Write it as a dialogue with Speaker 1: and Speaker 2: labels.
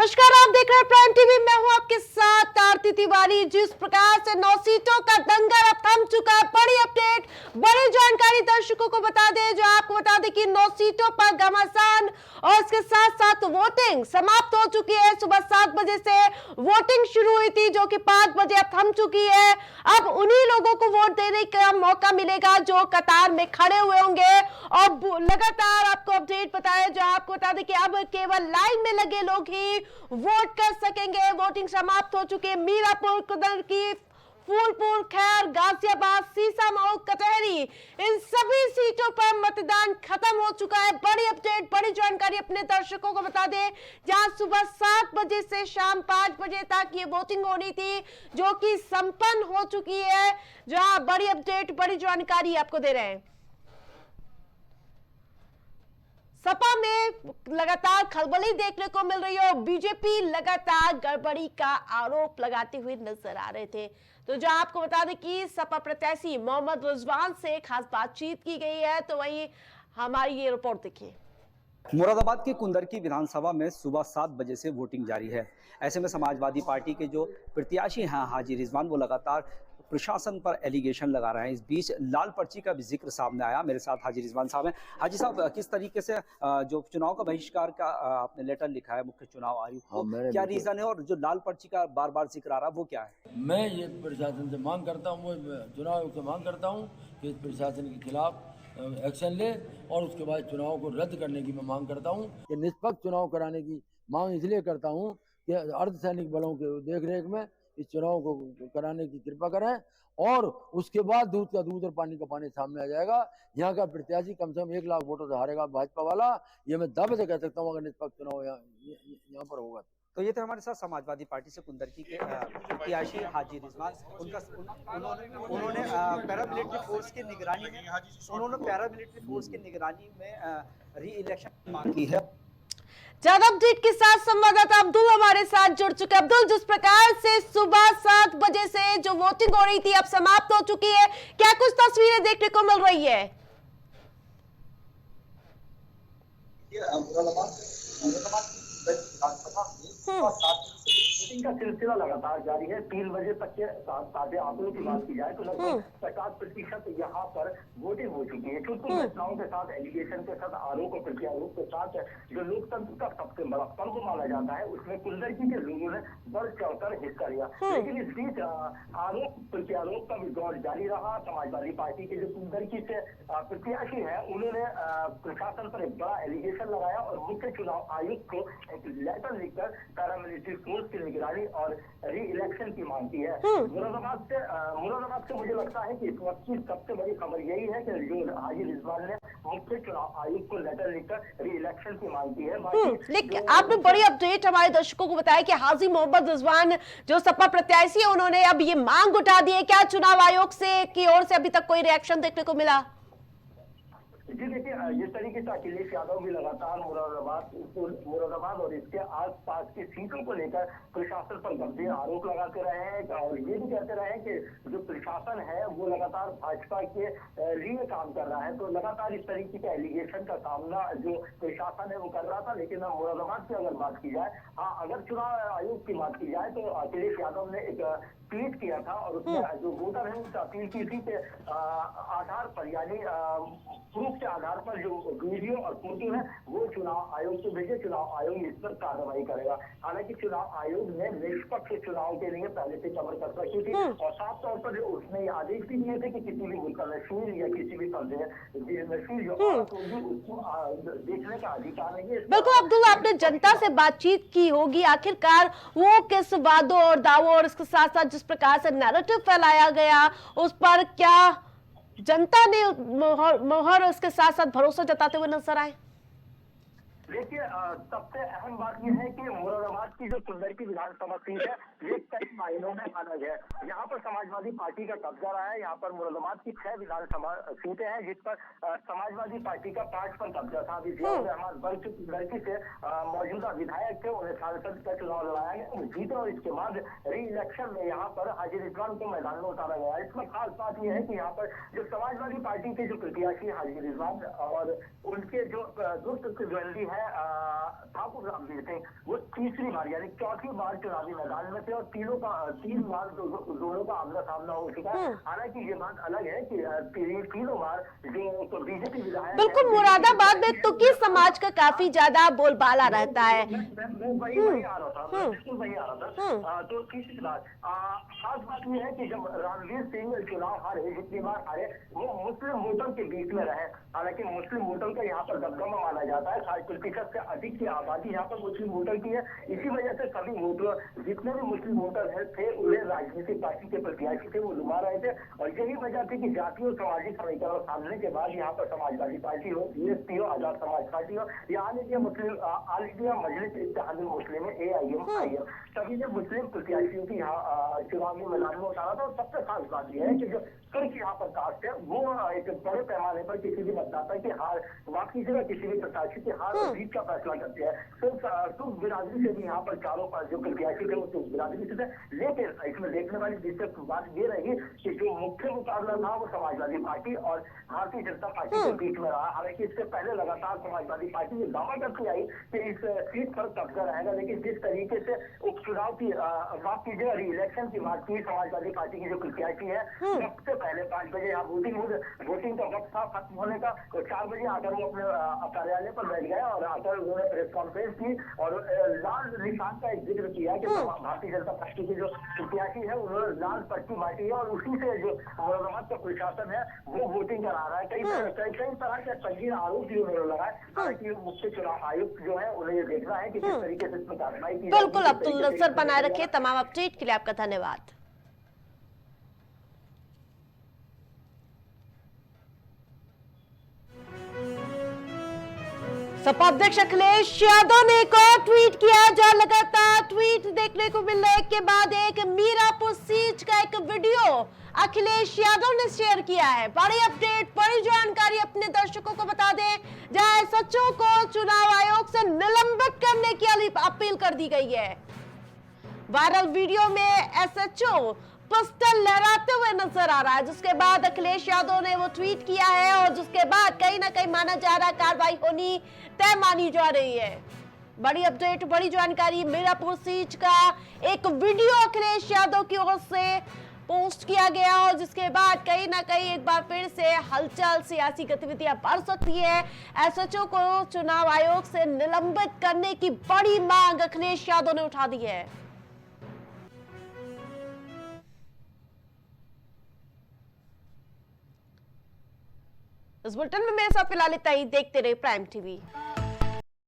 Speaker 1: नमस्कार, आप देख रहे हैं प्राइम टीवी। मैं हूं आपके साथ आरती तिवारी। जिस प्रकार से 9 सीटों का दंगल अब थम चुका है, बड़ी अपडेट, बड़ी जानकारी दर्शकों को बता दें। जो आपको बता दें कि 9 सीटों पर घमासान और इसके साथ साथ वोटिंग समाप्त हो चुकी है। सुबह 7 बजे से वोटिंग शुरू हुई थी, जो कि 5 बजे अब थम चुकी है। अब उन्हीं लोगों को वोट देने का मौका मिलेगा जो कतार में खड़े हुए होंगे। और लगातार आपको अपडेट बताया, जो आपको बता दें कि अब केवल लाइन में लगे लोग ही वोट कर सकेंगे। वोटिंग समाप्त हो चुकी है। मीरापुर, कुदरकी, फूलपुर, खैर, गाजियाबाद, सीसामऊ, कटहरी, इन सभी सीटों पर मतदान खत्म हो चुका है। बड़ी अपडेट, बड़ी जानकारी अपने दर्शकों को बता दें। जहां सुबह 7 बजे से शाम 5 बजे तक ये वोटिंग होनी थी, जो कि संपन्न हो चुकी है। जहां बड़ी अपडेट, बड़ी जानकारी आपको दे रहे हैं। सपा में लगातार खलबली देखने को मिल रही है और बीजेपी लगातार गड़बड़ी का आरोप लगाते हुए नजर आ रहे थे। तो जो आपको बता दें कि सपा प्रत्याशी मोहम्मद रिजवान से खास बातचीत की गई है, तो वहीं हमारी ये रिपोर्ट देखिए।
Speaker 2: मुरादाबाद के कुंदरकी विधानसभा में सुबह 7 बजे से वोटिंग जारी है। ऐसे में समाजवादी पार्टी के जो प्रत्याशी हैं हाजी रिजवान, वो लगातार प्रशासन पर एलिगेशन लगा रहे हैं। इस बीच लाल पर्ची का भी जिक्र सामने आया। मेरे साथ हाजी रिजवान साहब हैं। हाजी साहब, किस तरीके से जो चुनाव का बहिष्कार का आपने लेटर लिखा है मुख्य चुनाव आयुक्त को, क्या रीजन है, और जो लाल पर्ची का बार बार जिक्र आ रहा है वो क्या है?
Speaker 3: मैं ये प्रशासन से मांग करता हूँ, चुनाव आयोग से मांग करता हूँ कि इस प्रशासन के खिलाफ एक्शन ले और उसके बाद चुनाव को रद्द करने की मैं मांग करता हूँ। कि निष्पक्ष चुनाव कराने की मांग इसलिए करता हूँ कि अर्धसैनिक बलों के देखरेख में इस चुनाव को कराने की कृपा करें, और उसके बाद दूध का दूध और पानी का पानी सामने आ जाएगा। यहाँ का प्रत्याशी कम से कम 1 लाख वोटों से हारेगा भाजपा वाला, ये मैं दावे से कह सकता हूँ, अगर निष्पक्ष चुनाव यहाँ पर होगा।
Speaker 2: तो ये थे हमारे साथ समाजवादी पार्टी से कुंदरकी के प्रत्याशी हाजी रिजवान। उन्होंने पैरामिलिट्री फोर्स की निगरानी में री इलेक्शन मांग की है।
Speaker 1: ज्यादा अपडेट के साथ संवाददाता अब्दुल हमारे साथ जुड़ चुके हैं। अब्दुल, जिस प्रकार से सुबह 7 बजे से जो वोटिंग हो रही थी अब समाप्त हो चुकी है, क्या कुछ तस्वीरें देखने को मिल रही है?
Speaker 4: वोटिंग का सिलसिला लगातार जारी है। 3 बजे तक के ताजे आंकड़ों की बात की जाए तो लगभग 50% यहाँ पर वोटिंग हो चुकी है। क्योंकि घटनाओं के साथ, एलिगेशन के साथ, आरोप और प्रत्यारोप के साथ जो लोकतंत्र का सबसे बड़ा पर्व माना जाता है, उसमें कुंदरकी के लोगों ने बढ़ चढ़कर हिस्सा लिया। लेकिन इस बीच आरोप प्रत्यारोप का भी दौर जारी रहा। समाजवादी पार्टी के जो कुंदरकी से प्रत्याशी है, उन्होंने प्रशासन पर एक बड़ा एलिगेशन लगाया और मुख्य चुनाव आयुक्त को एक लेटर लिखकर पैरामिलिट्री फोर्स की निगरानी और री इलेक्शन की मांग की है। मुरादाबाद से मुझे लगता है कि इस वक्त की सबसे बड़ी खबर यही है कि जो हाजी रिजवान ने मुख्य चुनाव आयुक्त को लेटर लिखकर री इलेक्शन की मांग की है।
Speaker 1: लेकिन आपने बड़ी अपडेट हमारे दर्शकों को बताया कि हाजी मोहम्मद रिजवान जो सपा प्रत्याशी है, उन्होंने अब ये मांग उठा दी है। क्या चुनाव आयोग से की ओर से अभी तक कोई रिएक्शन देखने को मिला?
Speaker 4: जी देखिए, जिस तरीके से अखिलेश यादव भी लगातार मुरादाबाद और इसके आसपास की सीटों को लेकर प्रशासन पर गंभीर आरोप लगाते रहे हैं और ये भी कहते रहे हैं कि जो प्रशासन है वो लगातार भाजपा के लिए काम कर रहा है। तो लगातार इस तरीके के एलिगेशन का सामना जो प्रशासन है वो कर रहा था। लेकिन मुरादाबाद की अगर बात की जाए, हाँ, अगर चुनाव आयोग की बात की जाए तो अखिलेश यादव ने एक ट्वीट किया था और उसमें जो वोटर है उससे अपील की थी कि आधार पर, यानी प्रूफ के आधार पर जो वीडियो और फोटो है वो चुनाव आयोग को भेजे। चुनाव आयोग इस पर कार्रवाई करेगा। हालांकि चुनाव आयोग ने निष्पक्ष चुनाव के लिए पहले से खबर कर रखी थी और साफ तौर पर उसने आदेश भी दिए थे कि किसी भी मुतलशील या किसी भी नशील जो उसको देखने का अधिकार नहीं है।
Speaker 1: बिल्कुल अब्दुल, आपने जनता से बातचीत की होगी, आखिरकार वो किस वादों और दावों और इसके साथ साथ जिस प्रकार से नैरेटिव फैलाया गया उस पर क्या जनता ने मोहर उसके साथ साथ भरोसा जताते हुए नजर आए?
Speaker 4: देखिए, सबसे अहम बात यह है कि मुरादाबाद की जो कुंदरकी विधानसभा सीट है ये कई मायनों में अलग है। यहाँ पर समाजवादी पार्टी का कब्जा रहा है। यहाँ पर मुरादाबाद की 6 विधानसभा सीटें हैं जिस पर समाजवादी पार्टी का 5 पर कब्जा था। अभी रहमान बल्कि कुंदरकी से मौजूदा विधायक थे, उन्हें सांसद का चुनाव लड़ाया गया, वो जीते और इसके बाद री इलेक्शन में यहाँ पर हाजी रिजवान को मैदान में उतारा गया। इसमें खास बात यह है कि यहाँ पर जो समाजवादी पार्टी के जो प्रत्याशी हाजी रिजवान और उनके जो दुष्ट प्रतिद्वंदी है ठाकुर रामवीर सिंह, वो तीसरी बार यानी चौथी बार चुनावी मैदान में थे और तीन बार दोनों का आमना सामना हो चुका है। हालांकि ये बात अलग है कि तीनों बार जो तो बीजेपी विधायक
Speaker 1: बिल्कुल मुरादाबाद में तुर्की समाज का काफी ज्यादा बोलबाला रहता है।
Speaker 4: मैं वही आ रहा था, बिल्कुल वही आ रहा था। तो तीसरी बार खास बात यह है कि जब रणवीर सिंह चुनाव हारे, जितनी बार हारे, वो मुस्लिम वोटर के बीच में रहे। हालांकि मुस्लिम वोटर का यहाँ पर दबदबा माना जाता है, 60% से अधिक की आबादी यहाँ पर मुस्लिम वोटर की है। इसी वजह से सभी वोटर, जितने भी मुस्लिम वोटर थे, उन्हें राजनीतिक पार्टी के प्रत्याशी थे वो लुभा रहे थे। और यही वजह थी कि जातीय और सामाजिक समीकरण सामने के बाद यहाँ पर समाजवादी पार्टी हो, बीएसपी हो, आजाद समाज पार्टी हो, या ऑल इंडिया मजलिस इत्तेहादुल मुस्लिम AIM, सभी ने मुस्लिम प्रत्याशियों की यहाँ चुनावी मैदान में उतारा था। और सबसे खास बात यह है कि जो तुर्क यहाँ पर कास्ट है, वो एक बड़े पैमाने पर किसी भी मतदाता की हार, बाकी जगह किसी भी प्रत्याशी की हार और जीत का फैसला करते हैं। तो तुर्क बिरादरी से भी यहाँ पर चारों पर जो प्रत्याशी थे वो तुर्क बिरादरी से थे। लेकिन इसमें देखने वाली दिलचस्प बात ये रही कि जो मुख्य मुकाबला था वो समाजवादी पार्टी और भारतीय जनता पार्टी के बीच में रहा। हालांकि इससे पहले लगातार समाजवादी पार्टी ये दावा करती आई कि इस सीट पर कब्जा रहेगा, लेकिन जिस तरीके से उपचुनाव की बात की जाए, री-इलेक्शन की बात की, समाजवादी पार्टी की जो प्रत्याशी है, सबसे पहले 5 बजे यहाँ वोटिंग का वक्त था खत्म होने का, तो 4 बजे आकर वो अपने कार्यालय पर बैठ गए और आकर उन्होंने प्रेस कॉन्फ्रेंस की और लाल निशान का एक जिक्र किया कि भारतीय जनता पार्टी की जो प्रत्याशी है उन्होंने लाल पट्टी बांटी है और उसी से जो मुरादाबाद का प्रशासन है वो वोटिंग करा रहा है। कई तरह के संगीन आरोप भी उन्होंने लगाए। हालांकि मुख्य चुनाव आयुक्त जो है उन्हें ये देखना है कि किस तरीके से इसमें कार्रवाई की।
Speaker 1: बिल्कुल अब्दुल नजर बनाए रखे। तमाम अपडेट के लिए आपका धन्यवाद। सपा अध्यक्ष अखिलेश यादव ने एक और ट्वीट किया, जहां लगातार ट्वीट देखने को मिलने के बाद एक मीरापुर सीट का एक वीडियो अखिलेश यादव ने शेयर किया है। बड़ी अपडेट, बड़ी जानकारी अपने दर्शकों को बता दें, जहां SHO को चुनाव आयोग से निलंबित करने की अपील कर दी गई है। वायरल वीडियो में SHO पिस्टल लहराते हुए नजर आ रहा है, जिसके बाद अखिलेश यादव ने वो ट्वीट किया है और जिसके बाद कहीं ना कहीं माना जा रहा है कार्रवाई होनी तय मानी जा रही है। बड़ी अपडेट, बड़ी जानकारी, मीरापुर सीट का एक वीडियो अखिलेश यादव की ओर से पोस्ट किया गया और जिसके बाद कहीं ना कहीं एक बार फिर से हलचल, सियासी गतिविधियां बढ़ सकती है। SHO को चुनाव आयोग से निलंबित करने की बड़ी मांग अखिलेश यादव ने उठा दी है। इस बुलेटिन में मेरे साथ फिलहाल इतना ही। देखते रहे प्राइम टीवी।